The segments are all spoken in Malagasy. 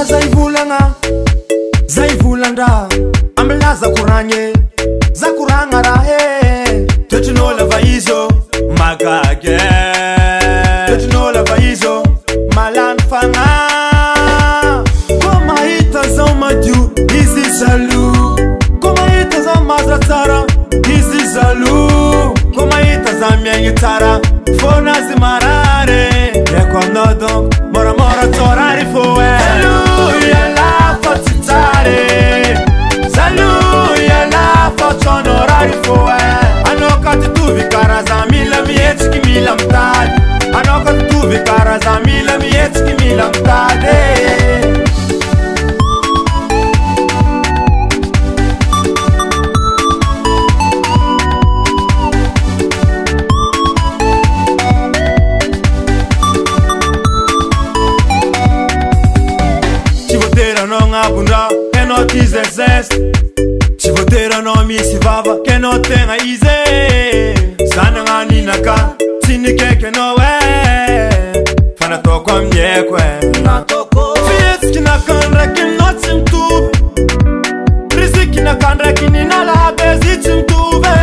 zay volagna zay volanda ambla zakuranye zakuranga rahe tetinola vaizo magage tetinola vaizo malan fanga koma ita za madiu hizi zalu koma ita za mazratara hizi zalu koma ita za miengitara fona zimarare yako nodong mora mora torari foe salu ya la fatitare salu ya la fatonorari foe anokati tu vikara za mila mietski mila mtad anokati tu vikara za mila mietski mila mtade Bunda, que no dice zest. Si votera no mi si vava, que no tenga easy. Sana ni naka, sini que no we. Fana toko mjekwe, na toko. Fies kina kanra kin no simtu. Risi kina kanra kini na la bezi simtu ve.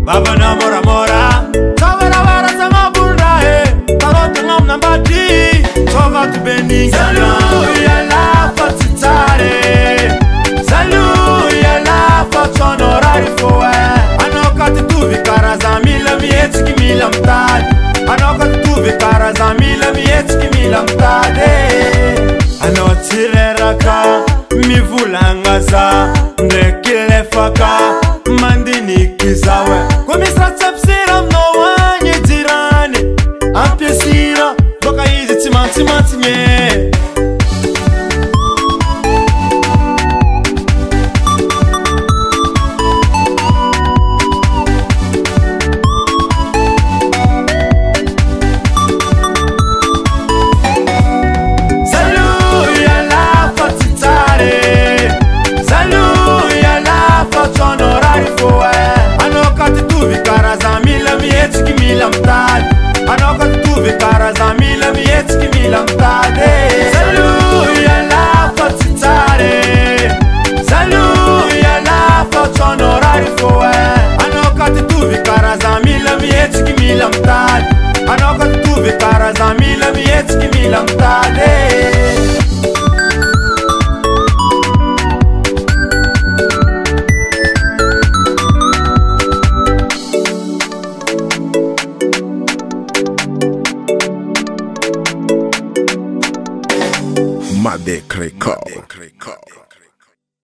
Baba na mora mora, tawara wara sama bunda he. Tarota ngam nambati, tova tu bending. Salut ya la fatitare, salut ya la fatonorari foe. Anokati tu vikara za mila mietski mila mtad. Anokati tu vikara za mila mietski mila mtade. Anotire raka mi vulangaza ndekile faka mandini kizawe. Kwa misra tsepsira mno wanye jirani ampiesira boka hizi timanti nye. Anokati tu vikara za mila mietski mila mtade. Salut ya la fatitare, salut ya la fatonorari foe. Anokati tu vikara za mila mietski mila mtade. Anokati tu vikara za mila mietski mila mtade. Madek Record.